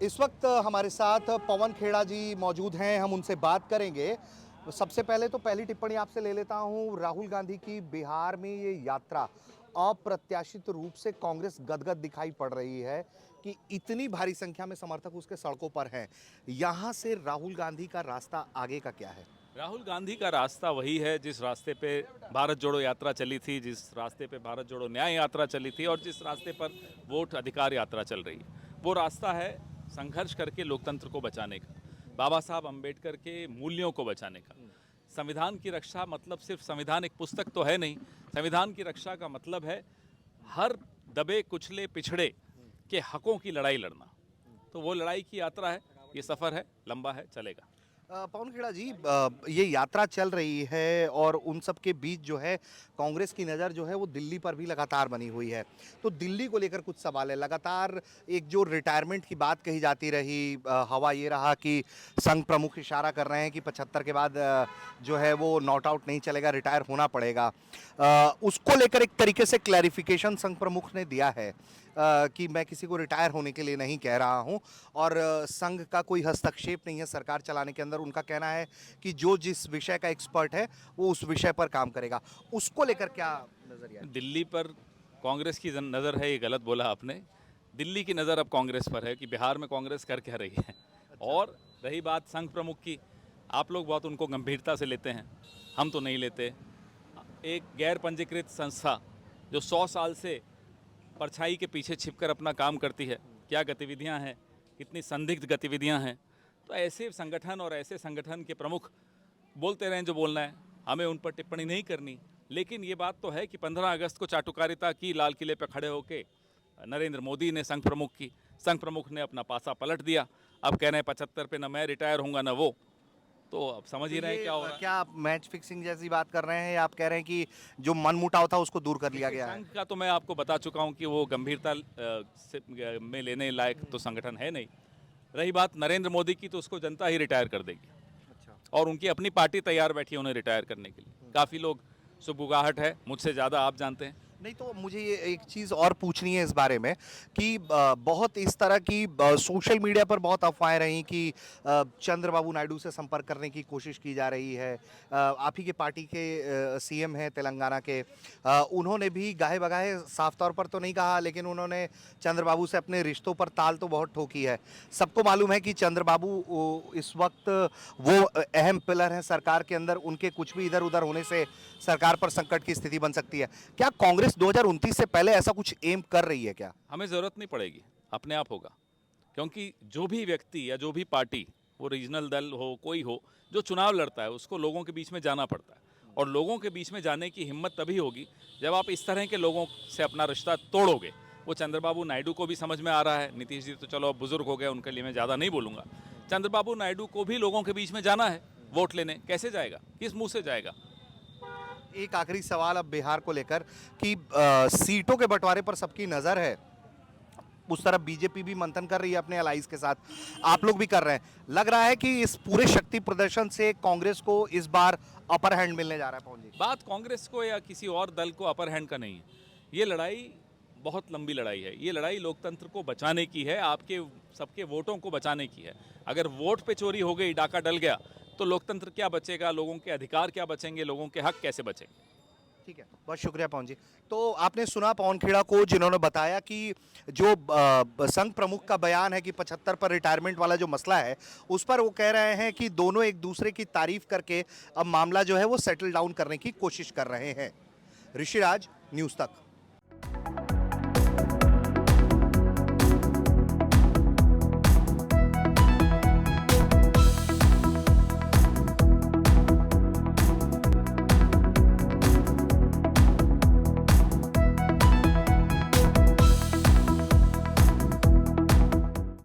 इस वक्त हमारे साथ पवन खेड़ा जी मौजूद हैं, हम उनसे बात करेंगे। सबसे पहले तो पहली टिप्पणी आपसे ले लेता हूं। राहुल गांधी की बिहार में ये यात्रा अप्रत्याशित रूप से कांग्रेस गदगद दिखाई पड़ रही है कि इतनी भारी संख्या में समर्थक उसके सड़कों पर हैं। यहां से राहुल गांधी का रास्ता आगे का क्या है? राहुल गांधी का रास्ता वही है जिस रास्ते पे भारत जोड़ो यात्रा चली थी, जिस रास्ते पे भारत जोड़ो न्याय यात्रा चली थी और जिस रास्ते पर वोट अधिकार यात्रा चल रही है। वो रास्ता है संघर्ष करके लोकतंत्र को बचाने का, बाबा साहब अम्बेडकर के मूल्यों को बचाने का। संविधान की रक्षा मतलब सिर्फ संविधान एक पुस्तक तो है नहीं। संविधान की रक्षा का मतलब है हर दबे कुचले पिछड़े के हकों की लड़ाई लड़ना। तो वो लड़ाई की यात्रा है, ये सफ़र है, लंबा है, चलेगा। पवन खेड़ा जी, ये यात्रा चल रही है और उन सब के बीच जो है कांग्रेस की नज़र जो है वो दिल्ली पर भी लगातार बनी हुई है। तो दिल्ली को लेकर कुछ सवाल है। लगातार एक जो रिटायरमेंट की बात कही जाती रही, हवा ये रहा कि संघ प्रमुख इशारा कर रहे हैं कि 75 के बाद जो है वो नॉट आउट नहीं चलेगा, रिटायर होना पड़ेगा। उसको लेकर एक तरीके से क्लैरिफिकेशन संघ प्रमुख ने दिया है कि मैं किसी को रिटायर होने के लिए नहीं कह रहा हूं और संघ का कोई हस्तक्षेप नहीं है सरकार चलाने के अंदर। उनका कहना है कि जो जिस विषय का एक्सपर्ट है वो उस विषय पर काम करेगा। उसको लेकर क्या नजरिया है? दिल्ली पर कांग्रेस की नज़र है, ये गलत बोला आपने। दिल्ली की नज़र अब कांग्रेस पर है कि बिहार में कांग्रेस कर क्या रही है। और रही बात संघ प्रमुख की, आप लोग बहुत उनको गंभीरता से लेते हैं, हम तो नहीं लेते। एक गैर पंजीकृत संस्था जो 100 साल से परछाई के पीछे छिपकर अपना काम करती है, क्या गतिविधियां हैं, कितनी संदिग्ध गतिविधियां हैं। तो ऐसे संगठन और ऐसे संगठन के प्रमुख बोलते रहें जो बोलना है, हमें उन पर टिप्पणी नहीं करनी। लेकिन ये बात तो है कि 15 अगस्त को चाटुकारिता की लाल किले पर खड़े होकर नरेंद्र मोदी ने संघ प्रमुख की, संघ प्रमुख ने अपना पासा पलट दिया। अब कह रहे हैं 75 पे न मैं रिटायर होऊंगा न वो। तो अब समझ तो ही रहे हैं ये क्या हो रहा है। क्या आप मैच फिक्सिंग जैसी बात कर रहे हैं या आप कह रहे हैं कि जो मनमुटाव था उसको दूर कर लिया गया है? संघ का तो मैं आपको बता चुका हूं कि वो गंभीरता में लेने लायक तो संगठन है नहीं। रही बात नरेंद्र मोदी की, तो उसको जनता ही रिटायर कर देगी। अच्छा। और उनकी अपनी पार्टी तैयार बैठी है उन्हें रिटायर करने के लिए। काफ़ी लोग सुगबुगाहट है, मुझसे ज़्यादा आप जानते हैं। नहीं, तो मुझे ये एक चीज़ और पूछनी है इस बारे में कि बहुत इस तरह की सोशल मीडिया पर बहुत अफवाहें रहीं कि चंद्रबाबू नायडू से संपर्क करने की कोशिश की जा रही है। आप ही के पार्टी के सीएम हैं तेलंगाना के, उन्होंने भी गाहे बगाहे साफ तौर पर तो नहीं कहा, लेकिन उन्होंने चंद्रबाबू से अपने रिश्तों पर ताल तो बहुत ठोकी है। सबको मालूम है कि चंद्रबाबू इस वक्त वो अहम पिलर हैं सरकार के अंदर, उनके कुछ भी इधर उधर होने से सरकार पर संकट की स्थिति बन सकती है। क्या कांग्रेस 2029 से पहले ऐसा कुछ एम कर रही है क्या? हमें ज़रूरत नहीं पड़ेगी, अपने आप होगा। क्योंकि जो भी व्यक्ति या जो भी पार्टी, वो रीजनल दल हो, कोई हो, जो चुनाव लड़ता है उसको लोगों के बीच में जाना पड़ता है। और लोगों के बीच में जाने की हिम्मत तभी होगी जब आप इस तरह के लोगों से अपना रिश्ता तोड़ोगे। वो चंद्रबाबू नायडू को भी समझ में आ रहा है। नीतीश जी तो चलो अब बुजुर्ग हो गए, उनके लिए मैं ज़्यादा नहीं बोलूँगा। चंद्रबाबू नायडू को भी लोगों के बीच में जाना है वोट लेने। कैसे जाएगा, किस मुंह से जाएगा? एक आखिरी सवाल अब बिहार को लेकर कि सीटों के बंटवारे पर सबकी नजर है। उस तरफ बीजेपी भी मंथन कर रही है अपने अलाइज के साथ, आप लोग भी कर रहे हैं। लग रहा है कि इस पूरे शक्ति प्रदर्शन से कांग्रेस को इस बार अपर हैंड मिलने जा रहा है। पवन जी, बात कांग्रेस को या किसी और दल को अपर हैंड का नहीं है। ये लड़ाई बहुत लंबी लड़ाई है। ये लड़ाई लोकतंत्र को बचाने की है, आपके सबके वोटों को बचाने की है। अगर वोट पे चोरी हो गई, डाका डल गया, तो लोकतंत्र क्या बचेगा, लोगों के अधिकार क्या बचेंगे, लोगों के हक कैसे बचेंगे? ठीक है, बहुत शुक्रिया पवन जी। तो आपने सुना पवन खेड़ा को, जिन्होंने बताया कि जो संघ प्रमुख का बयान है कि 75 पर रिटायरमेंट वाला जो मसला है, उस पर वो कह रहे हैं कि दोनों एक दूसरे की तारीफ करके अब मामला जो है वो सेटल डाउन करने की कोशिश कर रहे हैं। ऋषिराज, न्यूज़ तक।